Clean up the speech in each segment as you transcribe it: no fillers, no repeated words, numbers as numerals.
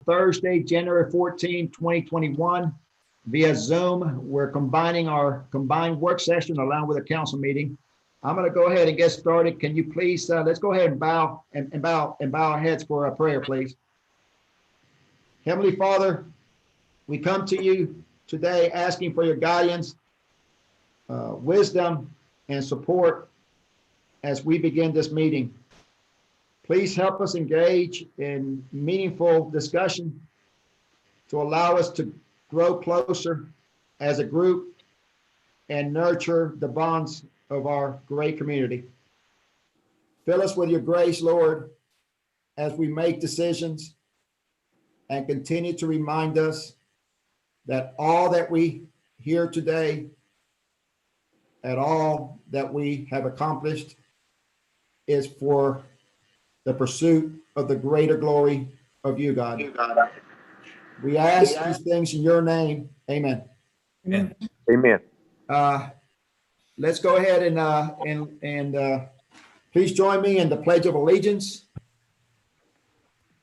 Thursday, January 14, 2021 via Zoom. We're combining our combined work session along with a council meeting. I'm going to go ahead and get started. Can you please, let's go ahead and bow our heads for a prayer, please. Heavenly Father, we come to you today asking for your guidance, wisdom, and support as we begin this meeting. Please help us engage in meaningful discussion to allow us to grow closer as a group and nurture the bonds of our great community. Fill us with your grace, Lord, as we make decisions, and continue to remind us that all that we hear today and all that we have accomplished is for the pursuit of the greater glory of you, God. We ask these things in your name. Amen. Amen. Amen. Let's go ahead and please join me in the Pledge of Allegiance.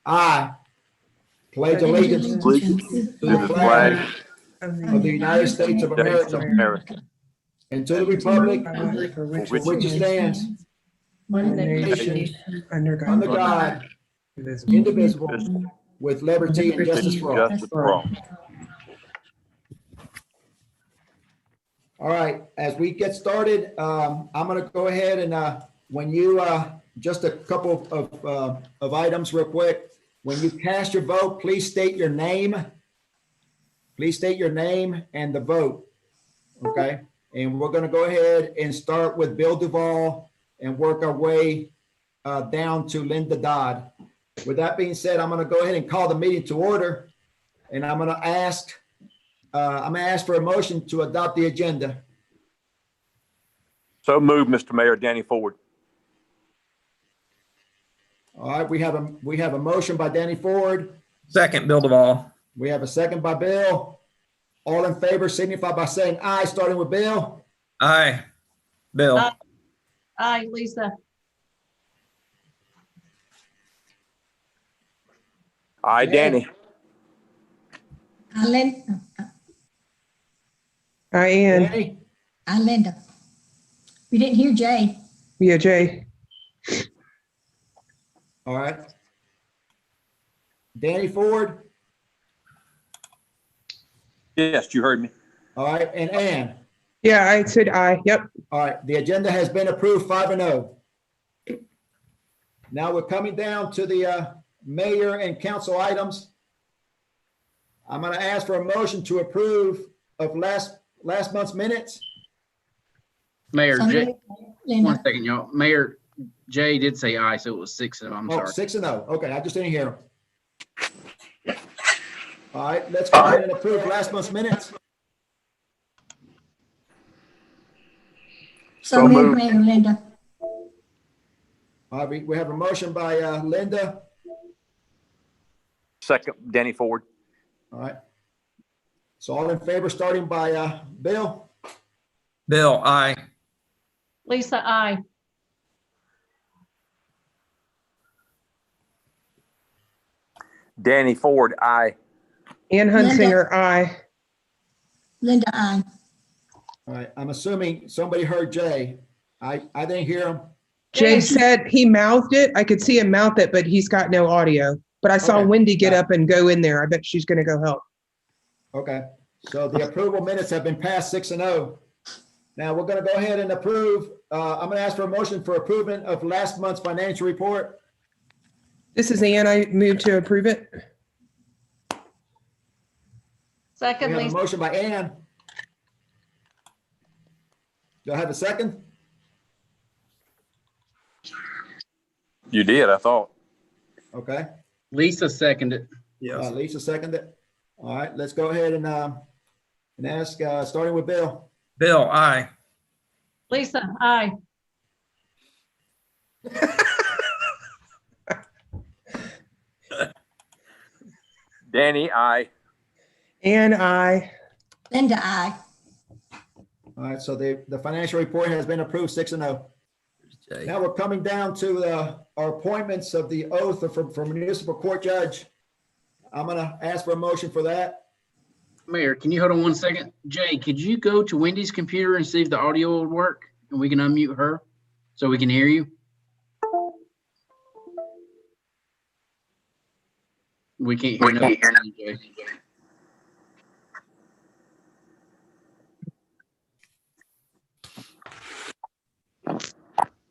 I pledge allegiance to the flag of the United States of America and to the republic For for which it stands, one nation, under under God, God, indivisible. indivisible, with liberty and justice for all. Justice for all. All right, as we get started, I'm going to go ahead and when you just a couple of items real quick. When you cast your vote, please state your name. Please state your name and the vote. Okay, and we're going to go ahead and start with Bill Duval and work our way down to Linda Dodd. With that being said, I'm going to go ahead and call the meeting to order, and I'm going to ask for a motion to adopt the agenda. So moved, Mr. Mayor. Danny Ford. All right, we have a motion by Danny Ford. Second, Bill Duval. We have a second by Bill. All in favor signify by saying aye, starting with Bill. Aye. Bill. Aye. Aye, Lisa. Aye, Danny. Linda. Ian. Danny? Linda. We didn't hear Jay. Yeah, Jay. All right. Danny Ford. Yes, you heard me. All right, and Ann. Yeah, I said aye. Yep. All right, the agenda has been approved 5-0. Now we're coming down to the mayor and council items. I'm going to ask for a motion to approve of last month's minutes. Mayor Jay, Linda. 1 second, y'all. Mayor Jay did say aye, so it was 6-0. I'm Oh, sorry. 6-0. Okay, I just didn't hear him. All right, let's go ahead and approve last month's minutes. So moved, Mayor Linda. All right, we have a motion by Linda. Second, Danny Ford. All right. So all in favor, starting by Bill. Bill, aye. Lisa, aye. Danny Ford, aye. Ann Hunsinger, aye. Linda, aye. All right, I'm assuming somebody heard Jay. I didn't hear him. Jay said he mouthed it. I could see him mouth it, but he's got no audio. But I saw Okay. Wendy get up and go in there. I bet she's going to go help. Okay, so the approval minutes have been passed 6-0. Now we're going to go ahead and approve. I'm going to ask for a motion for approval of last month's financial report. This is Ann. I move to approve it. We Second, have a Lisa. motion by Ann. Do I have a second? You did, I thought. Okay, Lisa seconded. Lisa seconded. All right, let's go ahead and ask, starting with Bill. Bill, aye. Lisa, aye. Danny, aye. Ann, aye. Linda, aye. All right, so the financial report has been approved 6-0. Jay. Now we're coming down to our appointments of the oath for municipal court judge. I'm gonna ask for a motion for that. Mayor, can you hold on 1 second? Jay, could you go to Wendy's computer and see if the audio would work? And we can unmute her so we can hear you? We can't hear nothing, Jay.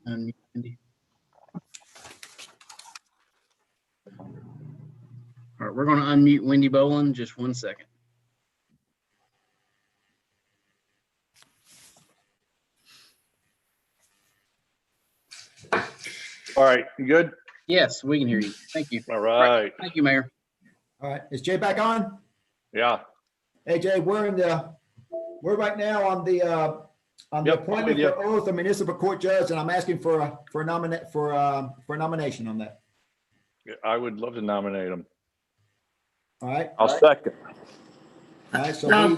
Unmute Wendy. All right, we're gonna unmute Wendy Boland, just 1 second. All right, you good? Yes, we can hear you. Thank you. All right, Thank you, Mayor. All right, is Jay back on? yeah. Hey, Jay, we're right now on the Yep, appointment with you. for oath of municipal court judge, and I'm asking for a nomination on that. I would love to nominate him. All right, I'll second. all right, so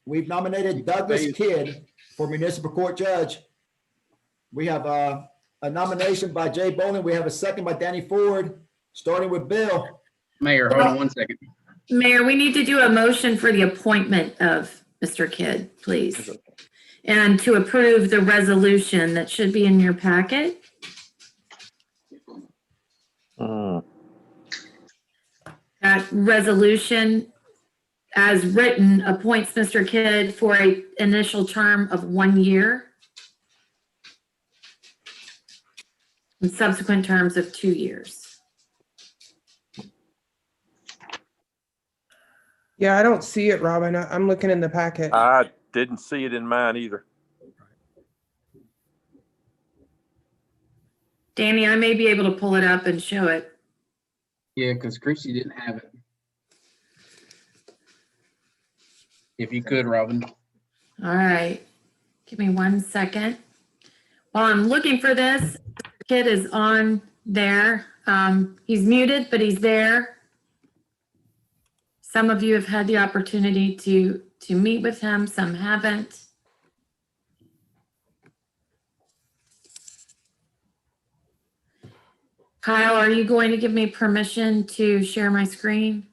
we've nominated Douglas Kidd for municipal court judge. We have a nomination by Jay Boland. We have a second by Danny Ford, starting with Bill. Mayor, hold on 1 second. Mayor, we need to do a motion for the appointment of Mr. Kidd, please. And to approve the resolution that should be in your packet. That resolution, as written, appoints Mr. Kidd for an initial term of 1 year and subsequent terms of 2 years. Yeah, I don't see it, Robin. I'm looking in the packet. I didn't see it in mine either. Danny, I may be able to pull it up and show it. Yeah, because Chrissy didn't have it. If you could, Robin. All right, give me 1 second. While I'm looking for this, Kid is on there. He's muted, but he's there. Some of you have had the opportunity to meet with him, some haven't. Kyle, are you going to give me permission to share my screen?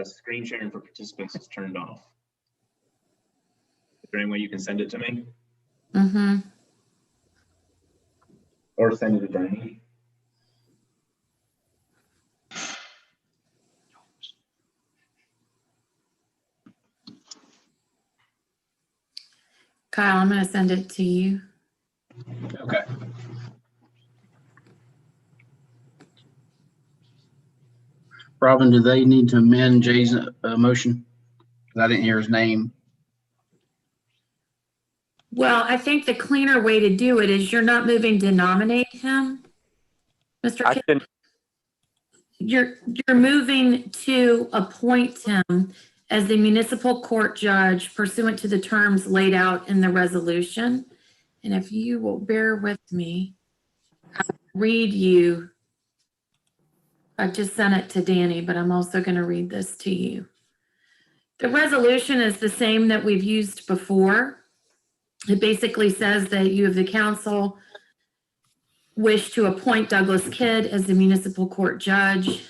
Screen sharing for participants is turned off. Is there any way you can send it to me? Mm-hmm. Or send it to Danny? Kyle, I'm going to send it to you. Okay. Robin, do they need to amend Jay's motion? 'Cause I didn't hear his name. Well, I think the cleaner way to do it is you're not moving to nominate him, Mr. I Kidd. can, You're moving to appoint him as the municipal court judge pursuant to the terms laid out in the resolution. And if you will bear with me, I'll read you. I just sent it to Danny, but I'm also going to read this to you. The resolution is the same that we've used before. It basically says that you of the council wish to appoint Douglas Kidd as the municipal court judge,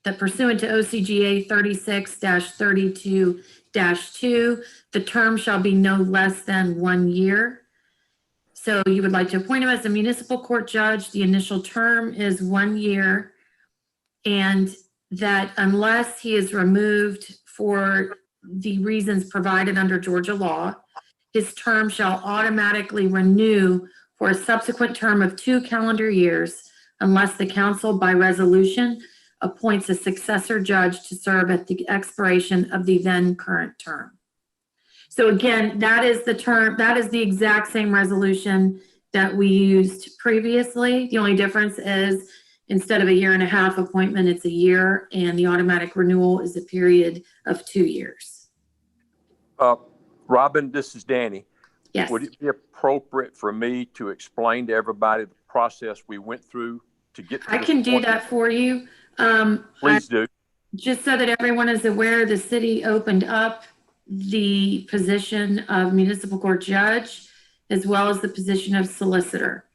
that pursuant to OCGA 36-32-2, the term shall be no less than 1 year. So you would like to appoint him as the municipal court judge. The initial term is 1 year. And that unless he is removed for the reasons provided under Georgia law, his term shall automatically renew for a subsequent term of 2 calendar years unless the council by resolution appoints a successor judge to serve at the expiration of the then current term. So again, that is the term, that is the exact same resolution that we used previously. The only difference is instead of a 1.5 year appointment, it's 1 year, and the automatic renewal is a period of 2 years. Robin, this is Danny. Yes. Would it be appropriate for me to explain to everybody the process we went through to get to I this can do point? that for you. Please do. Just so that everyone is aware, the city opened up the position of municipal court judge as well as the position of solicitor.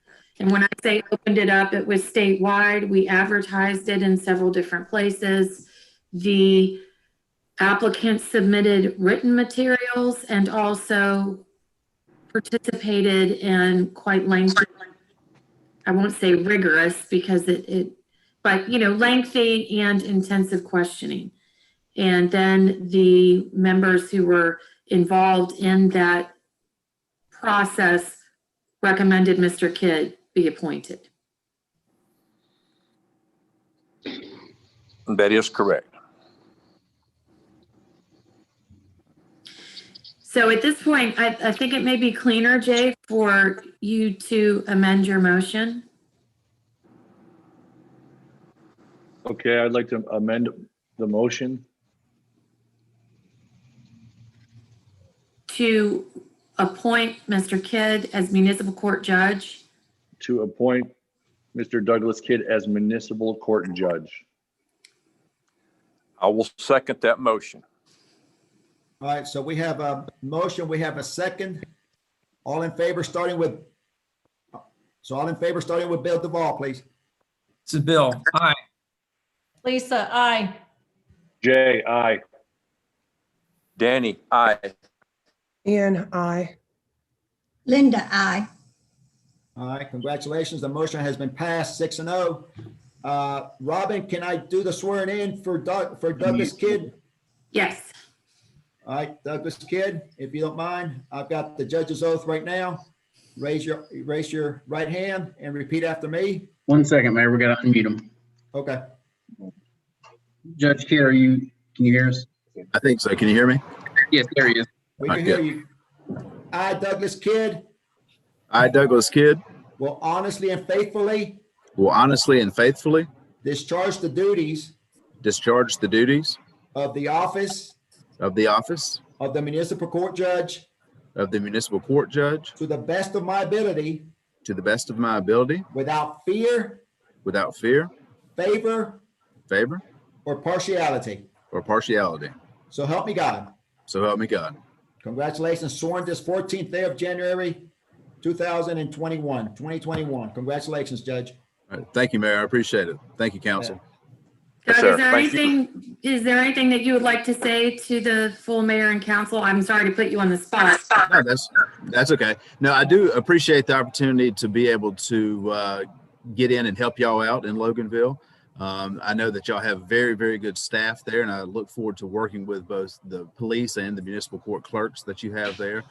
And when I say opened it up, it was statewide. We advertised it in several different places. The applicants submitted written materials and also participated in quite lengthy, I won't say rigorous because but lengthy and intensive questioning. And then the members who were involved in that process recommended Mr. Kidd be appointed. That is correct. So at this point, I think it may be cleaner, Jay, for you to amend your motion Okay, I'd like to amend the motion to appoint Mr. Kidd as municipal court judge. to appoint Mr. Douglas Kidd as municipal court judge. I will second that motion. All right, so we have a motion, we have a second. All in favor, starting with Bill Duval, please. This is Bill. Aye. Lisa, aye. Jay, aye. Danny, aye. Ann, I. Linda, I. All right, congratulations. The motion has been passed 6-0. Robin, can I do the swearing in for Douglas Kidd? Yes. All right, Douglas Kidd, if you don't mind, I've got the judge's oath right now. Raise your right hand and repeat after me. 1 second, Mayor, we gotta unmute him. Okay. Judge Kidd, can you hear us? I think so. Can you hear me? Yes, there he is. We can hear you. I, Douglas Kidd, I, Douglas Kidd, will honestly and faithfully will honestly and faithfully discharge the duties discharge the duties of the office of the office of the municipal court judge of the municipal court judge to the best of my ability, to the best of my ability, without fear, without fear, favor, favor, or partiality. or partiality. So help me God. So help me God. Congratulations, sworn this 14th day of January, 2021. Congratulations, Judge. All right. Thank you, Mayor. I appreciate it. Thank you, council. Yes, Doug, sir. is there Thank you. anything that you would like to say to the full mayor and council? I'm sorry to put you on the spot. No, that's okay. No, I do appreciate the opportunity to be able to get in and help y'all out in Loganville. I know that y'all have very, very good staff there, and I look forward to working with both the police and the municipal court clerks that you have there.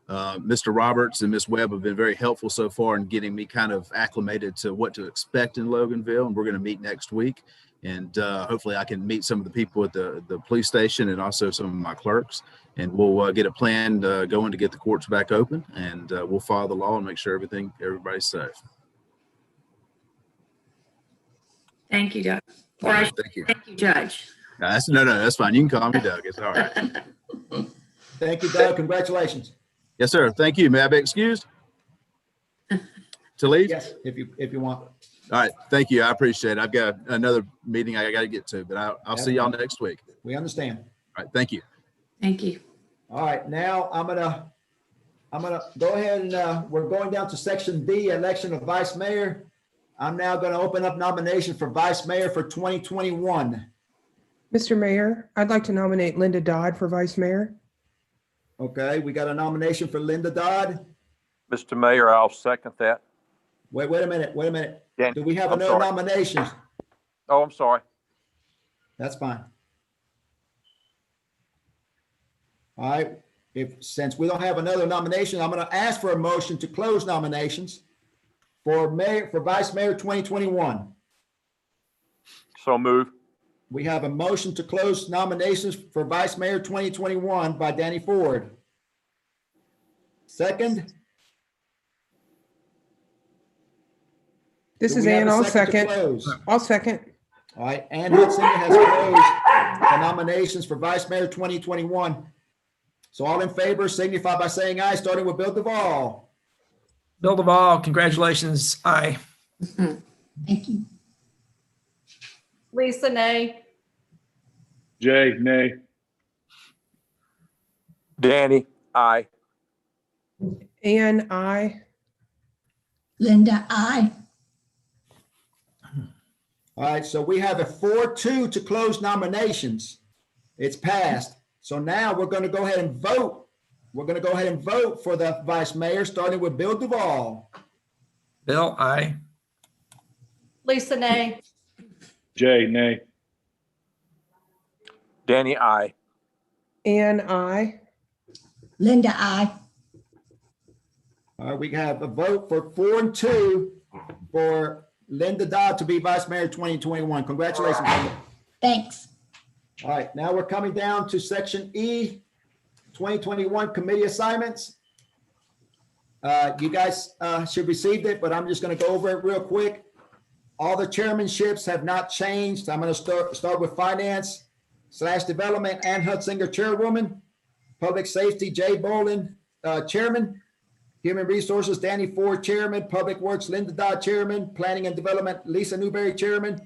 Mr. Roberts and Ms. Webb have been very helpful so far in getting me kind of acclimated to what to expect in Loganville, and we're going to meet next week. And hopefully I can meet some of the people at the police station and also some of my clerks, and we'll get a plan going to get the courts back open, and we'll follow the law and make sure everybody's safe. Thank you, Doug. Or I should Thank you. thank you, Judge. No, that's fine. You can call me Doug. It's all right. Thank you, Doug. Congratulations. Yes, sir. Thank you. May I be excused to leave? Yes, if you want. All right. Thank you. I appreciate it. I've got another meeting I got to get to, but I'll see y'all next week. We understand. All right. Thank you. Thank you. All right, now I'm gonna go ahead and we're going down to section D, election of vice mayor. I'm now gonna open up nomination for vice mayor for 2021. Mr. Mayor, I'd like to nominate Linda Dodd for vice mayor. Okay, we got a nomination for Linda Dodd. Mr. Mayor, I'll second that. Wait a minute. Dan- Do we have I'm no sorry. nominations? Oh, I'm sorry. That's fine. All right, since we don't have another nomination, I'm gonna ask for a motion to close nominations for vice mayor 2021. So move. We have a motion to close nominations for vice mayor 2021 by Danny Ford. This Do is we have Ann. a I'll to second. close? I'll second. All right, Ann Hudson has closed the nominations for vice mayor 2021. So all in favor signify by saying aye, starting with Bill Duval. Bill Duval, congratulations. Aye. Thank you. Lisa, nay. Jay, nay. Danny, aye. Ann, I. Linda, I. All right, so we have a 4-2 to close nominations. It's passed. So now we're going to go ahead and vote. We're going to go ahead and vote for the vice mayor, starting with Bill Duval. Bill, aye. Lisa, nay. Jay, nay. Danny, I. Ann, I. Linda, I. All right, we have a vote for 4-2 for Linda Dodd to be vice mayor 2021. Congratulations, Linda. Thanks. All right, now we're coming down to section E, 2021 committee assignments. You guys should receive it, but I'm just going to go over it real quick. All the chairmanships have not changed. I'm going to start with finance/development, Ann Hutzinger, chairwoman. Public safety, Jay Boland, chairman. Human resources, Danny Ford, chairman. Public works, Linda Dodd, chairman. Planning and development, Lisa Newberry, chairman.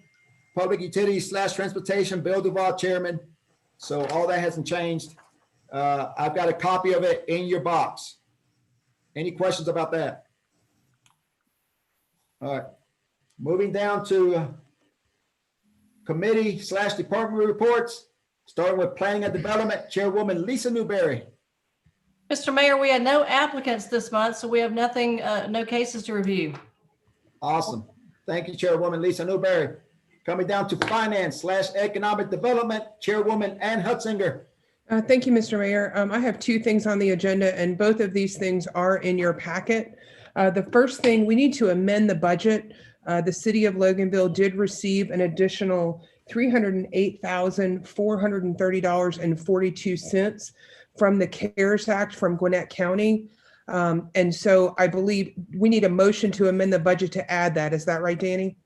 Public utilities/transportation, Bill Duval, chairman. So all that hasn't changed. I've got a copy of it in your box. Any questions about that? All right. Moving down to committee/department reports, starting with planning and development, chairwoman Lisa Newberry. Mr. Mayor, we had no applicants this month, so we have nothing, no cases to review. Awesome. Thank you, Chairwoman Lisa Newberry. Coming down to finance/economic development, Chairwoman Ann Hutzinger. Thank you, Mr. Mayor. I have two things on the agenda, and both of these things are in your packet. The first thing, we need to amend the budget. The city of Loganville did receive an additional $308,430.42 from the CARES Act from Gwinnett County. And so I believe we need a motion to amend the budget to add that. Is that right, Danny?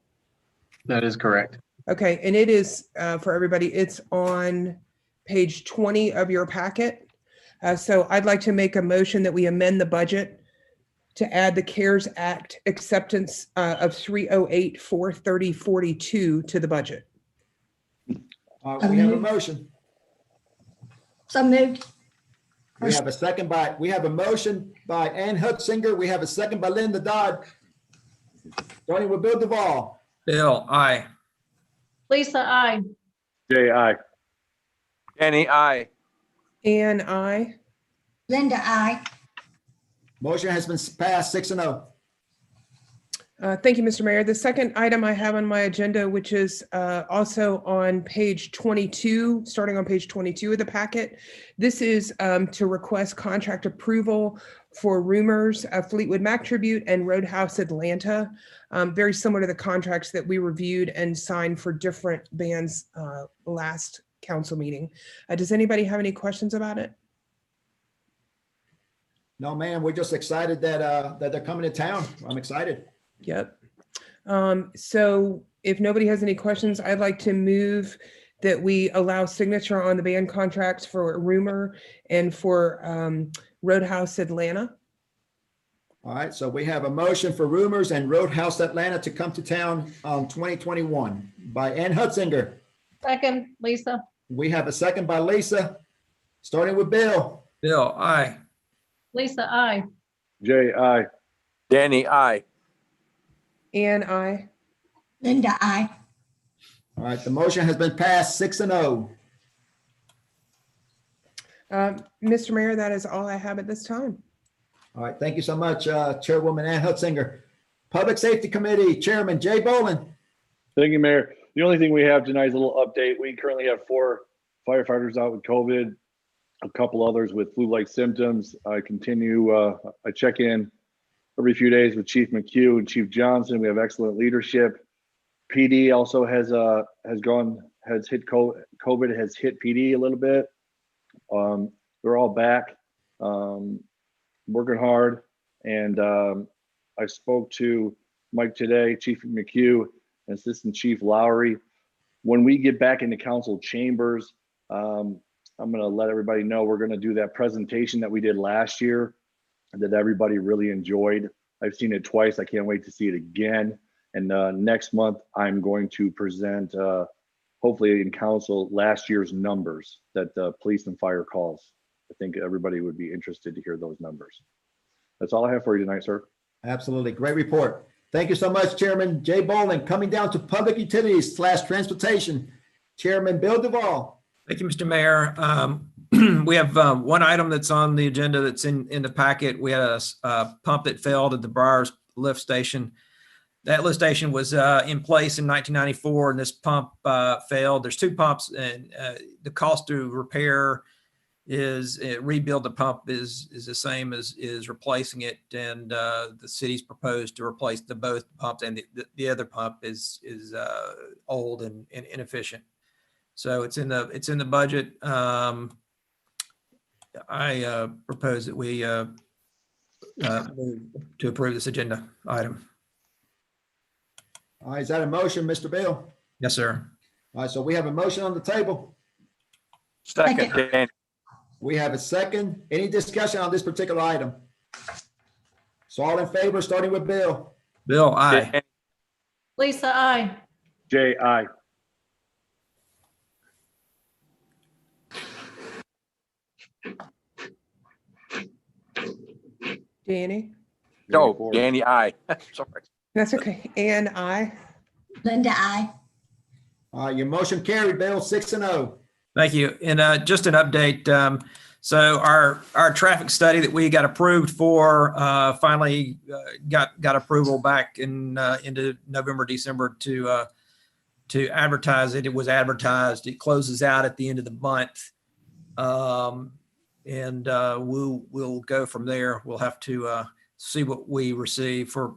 That is correct. Okay, and it is, for everybody, it's on page 20 of your packet. So I'd like to make a motion that we amend the budget to add the CARES Act acceptance of $308,430.42 to the budget. We have a motion. So moved. We have a motion by Ann Hutzinger. We have a second by Linda Dodd. Starting with Bill Duval. Bill, aye. Lisa, aye. Jay, aye. Danny, I. And I. Linda, I. Motion has been passed 6-0. Thank you, Mr. Mayor. The second item I have on my agenda, which is also on page 22, starting on page 22 of the packet. This is to request contract approval for Rumors, Fleetwood Mac Tribute, and Roadhouse Atlanta. Very similar to the contracts that we reviewed and signed for different bands last council meeting. Does anybody have any questions about it? No, man, we're just excited that they're coming to town. I'm excited. Yep. So if nobody has any questions, I'd like to move that we allow signature on the band contracts for Rumor and for Roadhouse Atlanta. All right, so we have a motion for Rumors and Roadhouse Atlanta to come to town on 2021 by Ann Hutzinger. Second, Lisa. We have a second by Lisa, starting with Bill. Bill, aye. Lisa, aye. Jay, aye. Danny, I. And I. Linda, I. All right, the motion has been passed 6-0. Mr. Mayor, that is all I have at this time. All right, thank you so much, Chairwoman Ann Hutzinger. Public Safety Committee Chairman Jay Boland. Thank you, Mayor. The only thing we have tonight is a little update. We currently have 4 firefighters out with COVID, a couple others with flu-like symptoms. I I check in every few days with Chief McHugh and Chief Johnson. We have excellent leadership. PD also has hit COVID, has hit PD a little bit. They're all back, working hard. And I spoke to Mike today, Chief McHugh, and Assistant Chief Lowry. When we get back into council chambers, I'm going to let everybody know we're going to do that presentation that we did last year that everybody really enjoyed. I've seen it twice. I can't wait to see it again. And next month, I'm going to present, hopefully in council, last year's numbers that police and fire calls. I think everybody would be interested to hear those numbers. That's all I have for you tonight, sir. Absolutely. Great report. Thank you so much, Chairman Jay Boland. Coming down to public utilities / transportation, Chairman Bill Duval. Thank you, Mr. Mayor. We have one item that's on the agenda that's in the packet. We had a pump that failed at the Briars lift station. That lift station was in place in 1994, and this pump failed. There's 2 pumps, and the cost to repair is rebuild the pump is the same as is replacing it, and the city's proposed to replace both pumps, and the other pump is old and inefficient. So it's in the budget. I propose that we move to approve this agenda item. All right, is that a motion, Mr. Bill? Yes, sir. All right, so we have a motion on the table. Second, Danny. We have a second. Any discussion on this particular item? So all in favor, starting with Bill. Bill, aye. Lisa, I. Jay, aye. Danny? No, Danny, aye. Sorry. That's okay. Ann, I. Linda, I. All right, your motion carried, Bill, 6-0. Thank you. And just an update. So our traffic study that we got approved for finally got approval back into November, December to advertise it. It was advertised. It closes out at the end of the month. And we'll go from there. We'll have to see what we receive for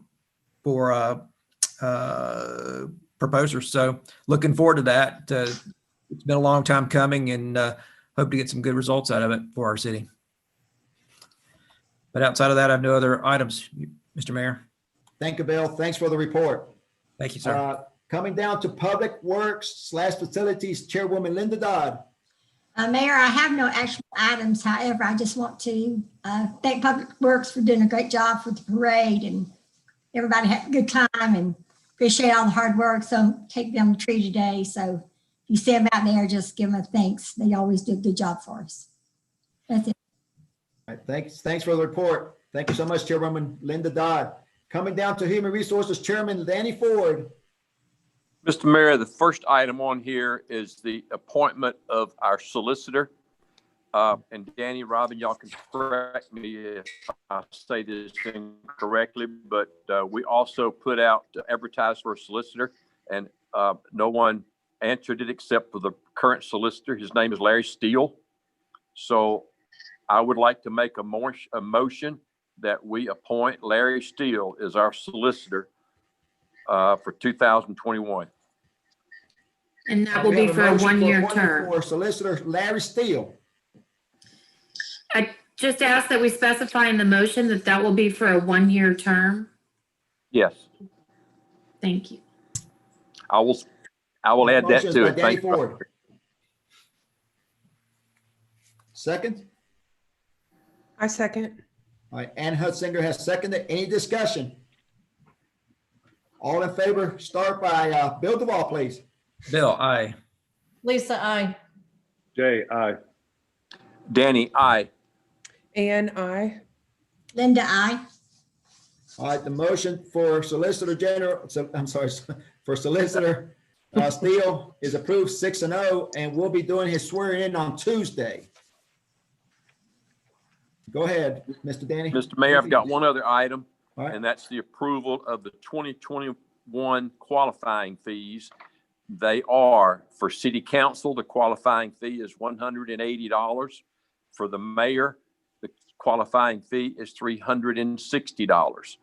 proposers. So looking forward to that. It's been a long time coming, and hope to get some good results out of it for our city. But outside of that, I have no other items, Mr. Mayor. Thank you, Bill. Thanks for the report. Thank you, sir. Coming down to Public Works / Facilities, Chairwoman Linda Dodd. Mayor, I have no actual items. However, I just want to thank Public Works for doing a great job for the parade, and everybody had a good time, and appreciate all the hard work. So take them the tree today. So if you see them out there, just give them a thanks. They always do a good job for us. That's it. All right, thanks for the report. Thank you so much, Chairwoman Linda Dodd. Coming down to Human Resources, Chairman Danny Ford. Mr. Mayor, the first item on here is the appointment of our solicitor. And Danny, Robin, y'all can correct me if I say this incorrectly, but we also put out to advertise for a solicitor, and no one answered it except for the current solicitor. His name is Larry Steele. So I would like to make a motion that we appoint Larry Steele as our solicitor for 2021. And that will be for a one-year term. For Solicitor Larry Steele. I just ask that we specify in the motion that that will be for a one-year term. Yes, Thank you. I will add that Motion to by it. Danny Thank you. Ford. Second. I second. All right, Ann Hutzinger has seconded. Any discussion? All in favor, start by Bill Duval, please. Bill, aye. Lisa, I. Jay, aye. Danny, aye. Ann, I. Linda, I. All right, the motion for Solicitor Steele is approved 6-0, and we'll be doing his swearing in on Tuesday. Go ahead, Mr. Danny. Mr. Mayor, I've got one other item, All right. and that's the approval of the 2021 qualifying fees. They are for city council, the qualifying fee is $180. For the mayor, the qualifying fee is $360.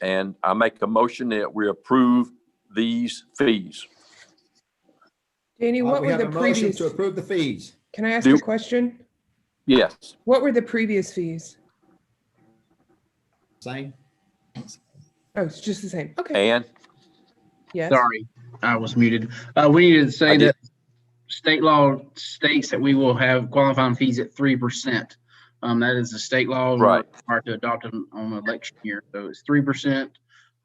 And I make a motion that we approve these fees. Danny, what We were have the a motion previous? to approve the fees. Can I ask a question? Yes. What were the previous fees? Same. Oh, it's just the same. Okay. And Yes. Sorry, I was muted. We need to say I did. that state law states that we will have qualifying fees at 3%. That is the state law. Right. Required to adopt them on election year. So it's 3%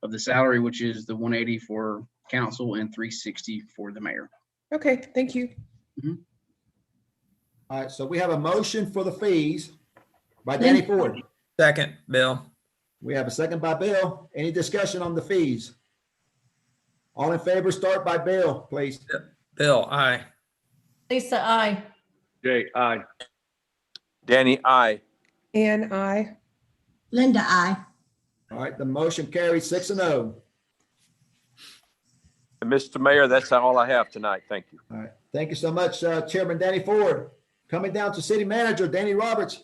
of the salary, which is the 180 for council and 360 for the mayor. Okay. Thank you. All right, so we have a motion for the fees by Danny Ford. Second, Bill. We have a second by Bill. Any discussion on the fees? All in favor, start by Bill, please. Bill, aye. Lisa, I. Jay, aye. Danny, I. And I. Linda, I. All right, the motion carries 6-0. And Mr. Mayor, that's all I have tonight. Thank you. All right, thank you so much, Chairman Danny Ford. Coming down to City Manager Danny Roberts.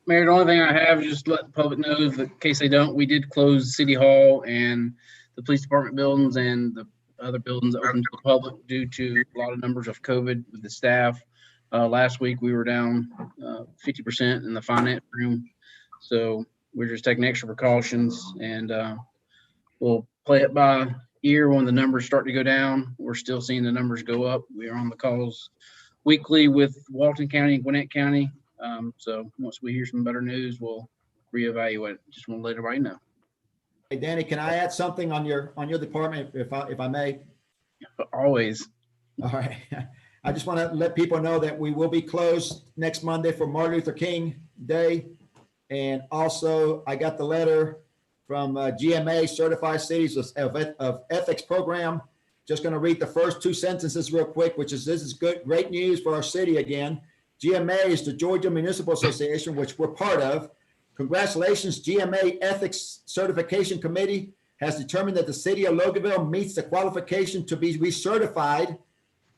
Mayor, the only thing I have, just to let the public know, in case they don't, we did close City Hall and the police department buildings and the other buildings open to the public due to a lot of numbers of COVID with the staff. Last week, we were down 50% in the finance room. So we're just taking extra precautions, and we'll play it by ear when the numbers start to go down. We're still seeing the numbers go up. We are on the calls weekly with Walton County and Gwinnett County. So once we hear some better news, we'll reevaluate. Just want to let everybody know. Hey, Danny, can I add something on your department if I may? Always. All right. I just want to let people know that we will be closed next Monday for Martin Luther King Day. And also I got the letter from GMA, Certified Cities of Ethics Program. Just going to read the first two sentences real quick, which is, this is great news for our city again. GMA is the Georgia Municipal Association, which we're part of. Congratulations, GMA Ethics Certification Committee has determined that the city of Loganville meets the qualification to be recertified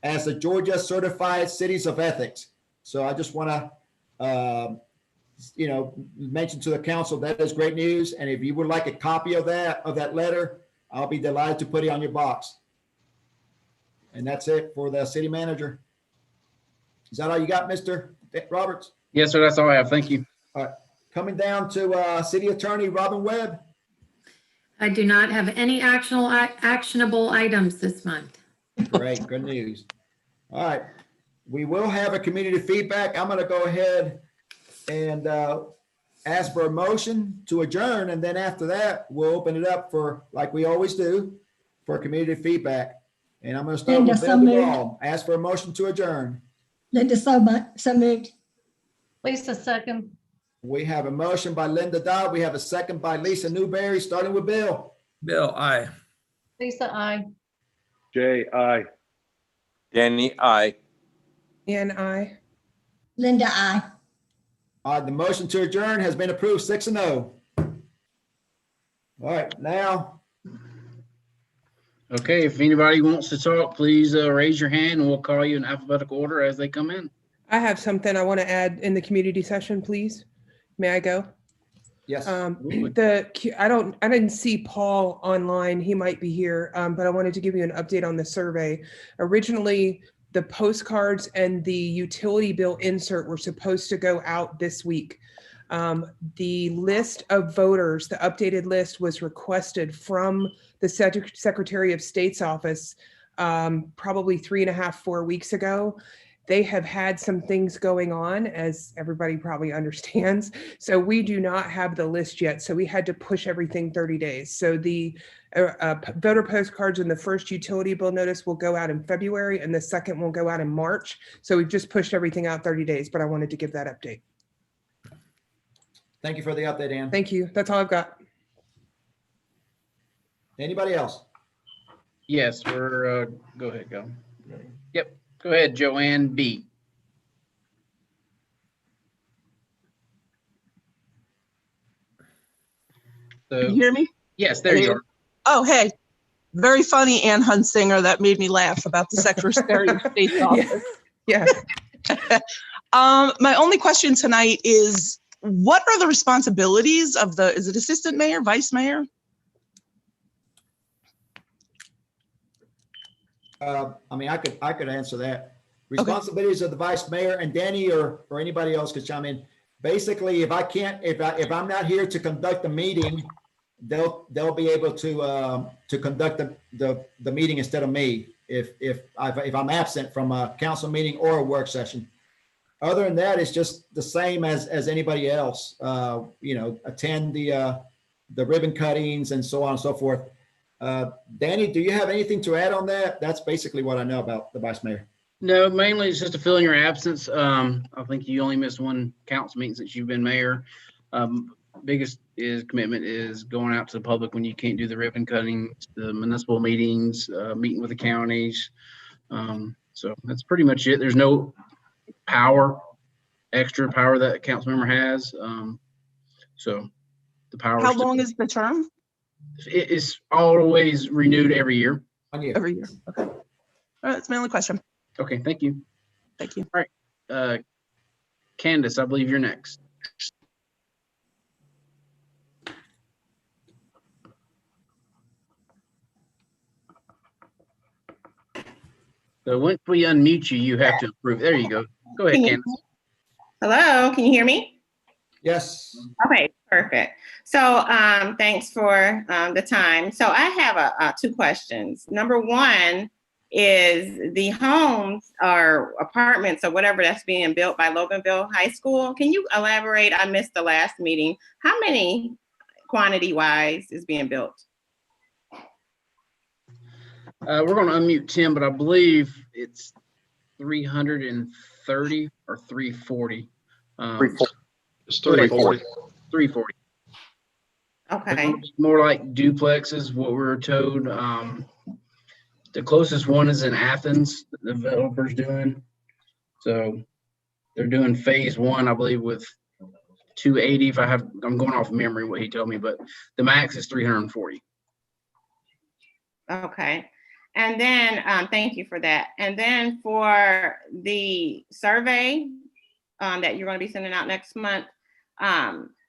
as the Georgia Certified Cities of Ethics. So I just want to, mention to the council that is great news. And if you would like a copy of that letter, I'll be delighted to put it on your box. And that's it for the city manager. Is that all you got, Mr. Roberts? Yes, sir. That's all I have. Thank you. All right. Coming down to City Attorney Robin Webb. I do not have any actionable items this month. Great, good news. All right. We will have a community feedback. I'm going to go ahead and ask for a motion to adjourn. And then after that, we'll open it up for, like we always do, for community feedback. And I'm going to start Linda, with so Bill moved. DeGraw. Ask for a motion to adjourn. Linda, so moved. Lisa, second. We have a motion by Linda Dodd. We have a second by Lisa Newberry, starting with Bill. Bill, aye. Lisa, I. Jay, aye. Danny, I. And I. Linda, I. All right, the motion to adjourn has been approved 6-0. All right, now, Okay, if anybody wants to talk, please raise your hand and we'll call you in alphabetical order as they come in. I have something I want to add in the community session, please. May I go? yes. I didn't see Paul online. He might be here, but I wanted to give you an update on the survey. Originally, the postcards and the utility bill insert were supposed to go out this week. The list of voters, the updated list, was requested from the Secretary of State's office probably 3.5, 4 weeks ago. They have had some things going on, as everybody probably understands. So we do not have the list yet. So we had to push everything 30 days. So the voter postcards and the first utility bill notice will go out in February, and the second will go out in March. So we've just pushed everything out 30 days, but I wanted to give that update. Thank you for the update, Ann. Thank you. That's all I've got. Anybody else? Yes, we're, go ahead, go. Yep, go ahead, Joanne B. Can you So, hear me? yes, there you are. Oh, hey, very funny Ann Hunsinger. That made me laugh about the Secretary of State's office. Yeah. My only question tonight is, what are the responsibilities of is it assistant mayor, vice mayor? I could answer that. Responsibilities of the vice mayor, and Danny or anybody else could chime in. Basically, if I'm not here to conduct the meeting, they'll be able to conduct the meeting instead of me if I'm absent from a council meeting or a work session. Other than that, it's just the same as anybody else. Attend the ribbon cuttings and so on and so forth. Danny, do you have anything to add on that? That's basically what I know about the vice mayor. No, mainly it's just to fill in your absence. I think you only missed one council meeting since you've been mayor. Biggest is commitment is going out to the public when you can't do the ribbon cutting, the municipal meetings, meeting with the counties. So that's pretty much it. There's no extra power that a council member has. So the power. How long is the term? It is always renewed every year. Every year. Okay. All right, that's my only question. Okay, thank you. Thank you. All right. Candace, I believe you're next. So once we unmute you, you have to approve. There you go. Go ahead, Candace. Hello, can you hear me? Yes. Okay, perfect. So thanks for the time. So I have two questions. Number one is the homes or apartments or whatever that's being built by Loganville High School. Can you elaborate? I missed the last meeting. How many quantity wise is being built? We're going to unmute Tim, but I believe it's 330 or 340. 340. It's 340. 340. Okay. More like duplexes, what we were told. The closest one is in Athens, the developer's doing. So they're doing phase one, I believe, with 280. I'm going off memory what he told me, but the max is 340. Okay. And then, thank you for that. And then for the survey that you're going to be sending out next month,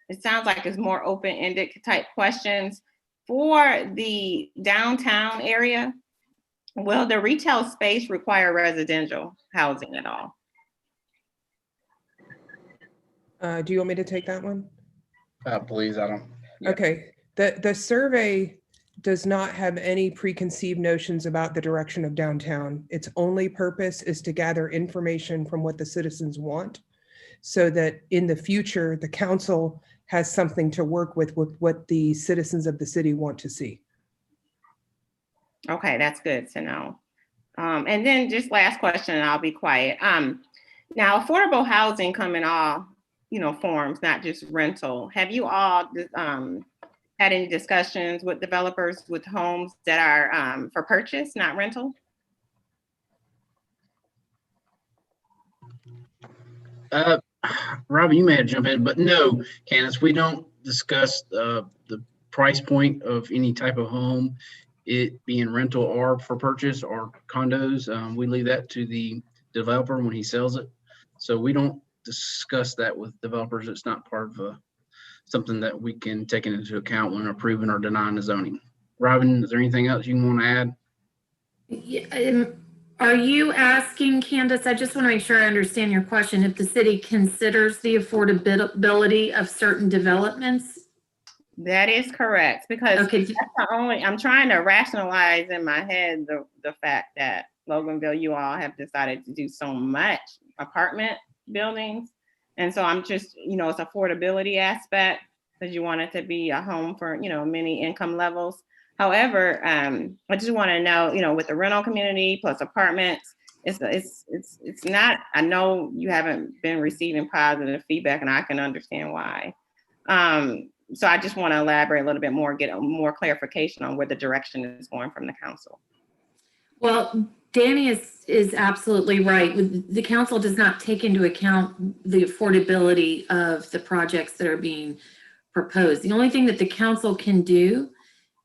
it sounds like it's more open-ended type questions. For the downtown area, will the retail space require residential housing at all? Do you want me to take that one? Please, I don't. Yeah. Okay, the survey does not have any preconceived notions about the direction of downtown. Its only purpose is to gather information from what the citizens want, so that in the future, the council has something to work with what the citizens of the city want to see. Okay, that's good to know. And then just last question, and I'll be quiet. Now, affordable housing come in all, forms, not just rental. Have you all had any discussions with developers with homes that are for purchase, not rental? Robbie, you may have jumped in, but no, Candace, we don't discuss the price point of any type of home, it being rental or for purchase or condos. We leave that to the developer when he sells it. So we don't discuss that with developers. It's not part of something that we can take into account when approving or denying the zoning. Robin, is there anything else you want to add? Yeah, are you asking, Candace, I just want to make sure I understand your question, if the city considers the affordability of certain developments? That is correct, because Okay. that's the only, I'm trying to rationalize in my head the fact that Loganville, you all have decided to do so much apartment buildings. And so I'm just, it's affordability aspect, because you want it to be a home for, many income levels. However, I just want to know, with the rental community plus apartments, it's not, I know you haven't been receiving positive feedback, and I can understand why. So I just want to elaborate a little bit more, get more clarification on where the direction is going from the council. Well, Danny is absolutely right. The council does not take into account the affordability of the projects that are being proposed. The only thing that the council can do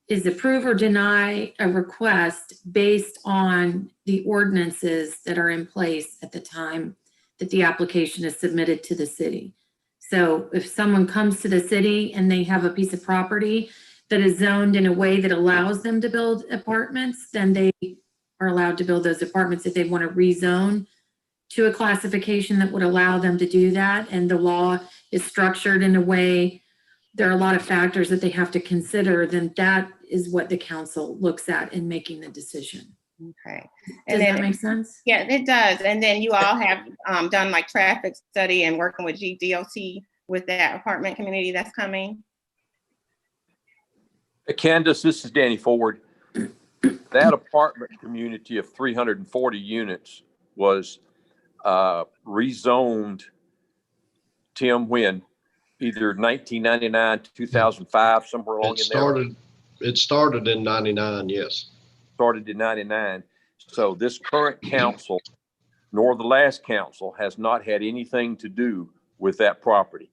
is approve or deny a request based on the ordinances that are in place at the time that the application is submitted to the city. So if someone comes to the city and they have a piece of property that is zoned in a way that allows them to build apartments, then they are allowed to build those apartments. If they want to rezone to a classification that would allow them to do that, and the law is structured in a way, there are a lot of factors that they have to consider, then that is what the council looks at in making the decision. Okay. Does that make sense? Yeah, it does. And then you all have done like traffic study and working with GDOT with that apartment community that's coming. Candace, this is Danny Ford. That apartment community of 340 units was rezoned, Tim, when? either 1999, 2005, somewhere along in there. It started in 99, yes. Started in 99. So this current council, nor the last council, has not had anything to do with that property.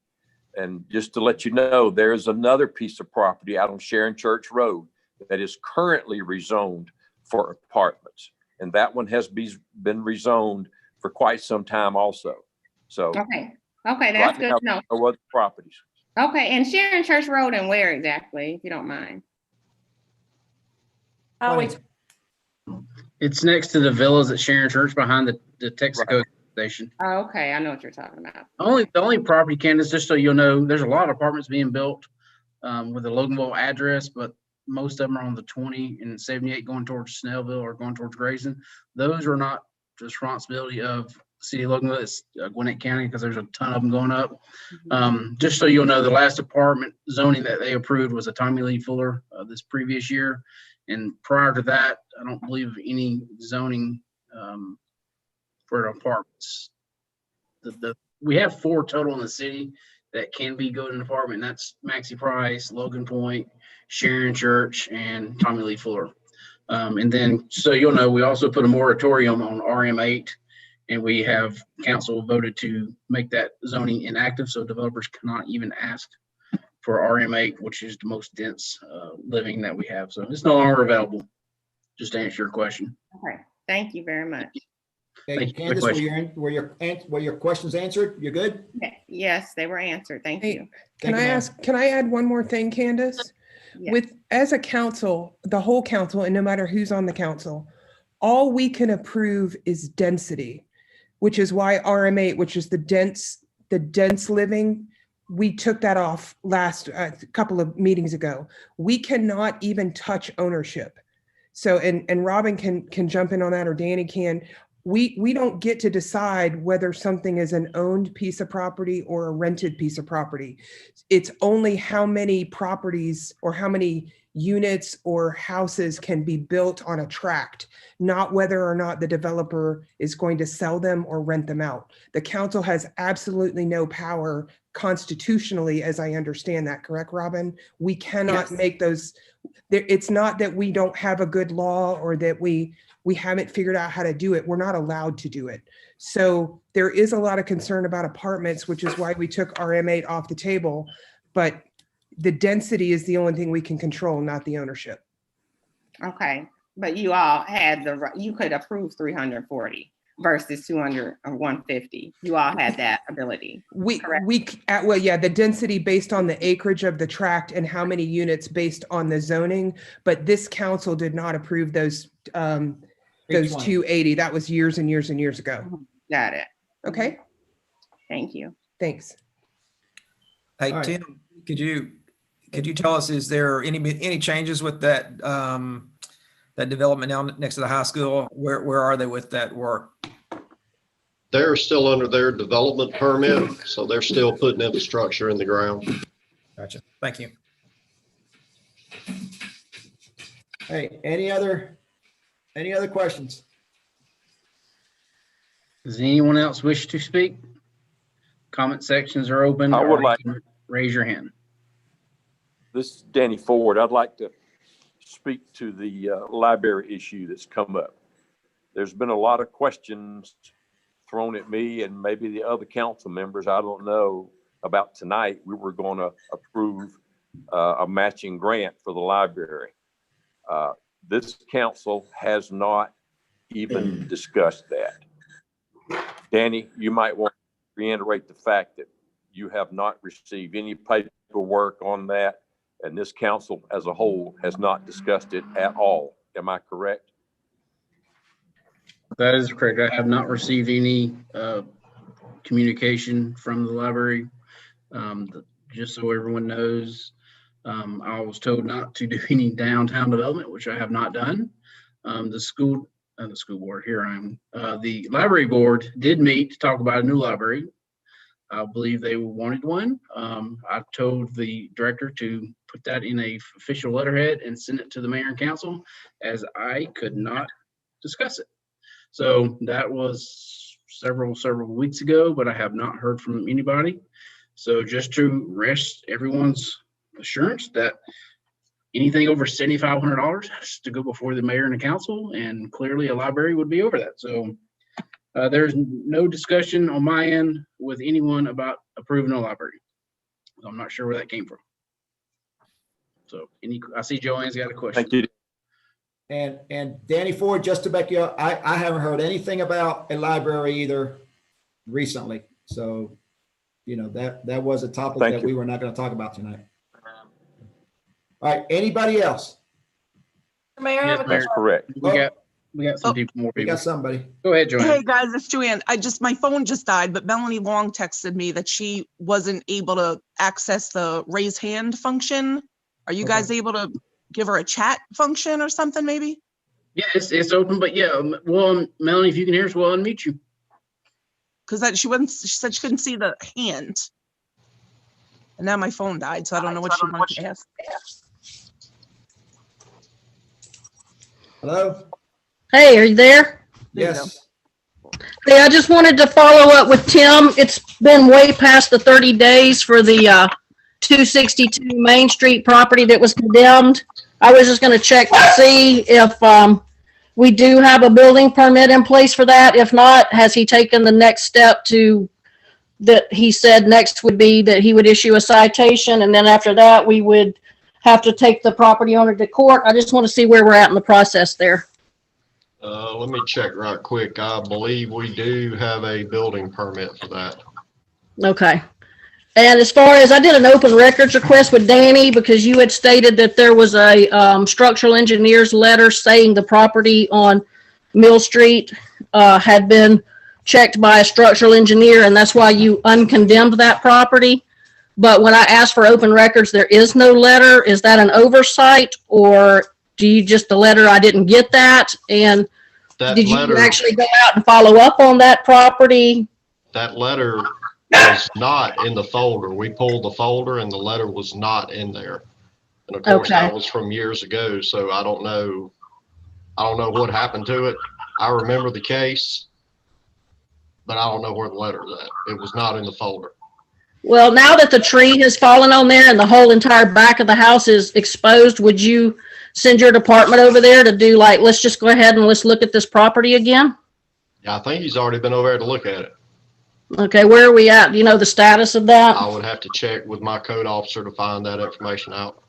And just to let you know, there's another piece of property out on Sharon Church Road that is currently rezoned for apartments. And that one has been rezoned for quite some time also. So. Okay, that's good to know. No other properties. Okay, and Sharon Church Road and where exactly, if you don't mind? Always. It's next to the villas at Sharon Church behind the Texaco station. Oh, okay, I know what you're talking about. The only property, Candace, just so you'll know, there's a lot of apartments being built with a Loganville address, but most of them are on the 20 and 78 going towards Snellville or going towards Grayson. Those are not the responsibility of City of Loganville. It's Gwinnett County because there's a ton of them going up. Just so you'll know, the last apartment zoning that they approved was a Tommy Lee Fuller this previous year. And prior to that, I don't believe any zoning for apartments. We have 4 total in the city that can be go to an apartment. And that's Maxi Price, Logan Point, Sharon Church, and Tommy Lee Fuller. And then, so you'll know, we also put a moratorium on RM8, and we have council voted to make that zoning inactive, so developers cannot even ask for RM8, which is the most dense living that we have. So it's no longer available, just to answer your question. Okay, thank you very much. Okay, Candace, were your questions answered? You're good? Yes, they were answered. Thank you. Can I add one more thing, Candace? Yes. As a council, the whole council, and no matter who's on the council, all we can approve is density, which is why RM8, which is the dense living, we took that off last couple of meetings ago. We cannot even touch ownership. So, and Robin can jump in on that, or Danny can. We don't get to decide whether something is an owned piece of property or a rented piece of property. It's only how many properties or how many units or houses can be built on a tract, not whether or not the developer is going to sell them or rent them out. The council has absolutely no power constitutionally, as I understand that, correct, Robin? We cannot make those. It's not that we don't have a good law or that we haven't figured out how to do it. We're not allowed to do it. So there is a lot of concern about apartments, which is why we took RM8 off the table. But the density is the only thing we can control, not the ownership. Okay, but you all had you could approve 340 versus 200 or 150. You all had that ability. The density based on the acreage of the tract and how many units based on the zoning. But this council did not approve those 280. That was years and years and years ago. Got it. Okay. Thank you. Thanks. Hey, All right. Tim, could you tell us, is there any changes with that that development down next to the high school? Where are they with that work? They're still under their development permit, so they're still putting infrastructure in the ground. Gotcha. Thank you. Hey, any other questions? Does anyone else wish to speak? Comment sections are open. I would like. Raise your hand. This is Danny Ford. I'd like to speak to the library issue that's come up. There's been a lot of questions thrown at me and maybe the other council members, I don't know, about tonight. We were going to approve a matching grant for the library. This council has not even discussed that. Danny, you might want to reiterate the fact that you have not received any paperwork on that, and this council as a whole has not discussed it at all. Am I correct? That is correct. I have not received any communication from the library. Just so everyone knows, I was told not to do any downtown development, which I have not done. The school board, here I am. The library board did meet to talk about a new library. I believe they wanted one. I told the director to put that in a official letterhead and send it to the mayor and council, as I could not discuss it. So that was several weeks ago, but I have not heard from anybody. So just to rest everyone's assurance that anything over $7,500 has to go before the mayor and the council, and clearly a library would be over that. So there's no discussion on my end with anyone about approving a library. So I'm not sure where that came from. So I see Joanne's got a question. Thank you. And Danny Ford, just to back you up, I haven't heard anything about a library either recently. So, you know, that was a topic Thank that you. we were not going to talk about tonight. All right, anybody else? Mayor, I have a Yes, Mayor. question. Correct. We got some people, more We people. got somebody. Go ahead, Joanne. Hey, guys, it's Joanne. My phone just died, but Melanie Long texted me that she wasn't able to access the raise hand function. Are you guys able to give her a chat function or something, maybe? Yeah, it's open, but yeah, well, Melanie, if you can hear us, we'll unmute you. Because she said she couldn't see the hand. And now my phone died, so I don't know what she wanted to ask. Hello? Hey, are you there? There you Yes. Hey, I just wanted to follow up with Tim. It's been way past the 30 days for the 262 Main Street property that was condemned. I was just going to check to see if we do have a building permit in place for that. If not, has he taken the next step that he said next would be that he would issue a citation, and then after that we would have to take the property owner to court? I just want to see where we're at in the process there. Let me check right quick. I believe we do have a building permit for that. Okay. And as far as, I did an open records request with Danny because you had stated that there was a structural engineer's letter saying the property on Mill Street had been checked by a structural engineer, and that's why you uncondemned that property. But when I asked for open records, there is no letter. Is that an oversight, or do you just the letter, I didn't get that? And That did you letter, actually go out and follow up on that property? that letter was not in the folder. We pulled the folder and the letter was not in there. And of course, Okay. that was from years ago, so I don't know what happened to it. I remember the case, but I don't know where the letter is at. It was not in the folder. Well, now that the tree has fallen on there and the whole entire back of the house is exposed, would you send your department over there to do like, let's just go ahead and let's look at this property again? Yeah, I think he's already been over there to look at it. Okay, where are we at? Do you know the status of that? I would have to check with my code officer to find that information out.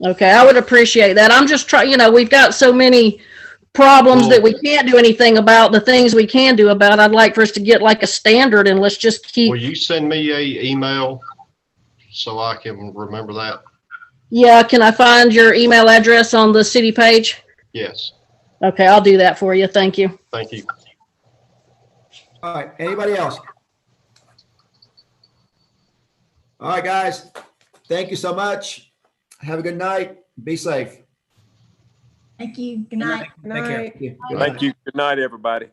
Okay, I would appreciate that. I'm just trying, we've got so many problems that we can't do anything about. The things we can do about, I'd like for us to get like a standard, and let's just keep. Will you send me a email so I can remember that? Yeah, can I find your email address on the city page? Yes, Okay, I'll do that for you. Thank you. thank you. All right, anybody else? All right, guys, thank you so much. Have a good night. Be safe. Thank you. Good night. Take care. Night. Good Thank night. you. Good night, everybody.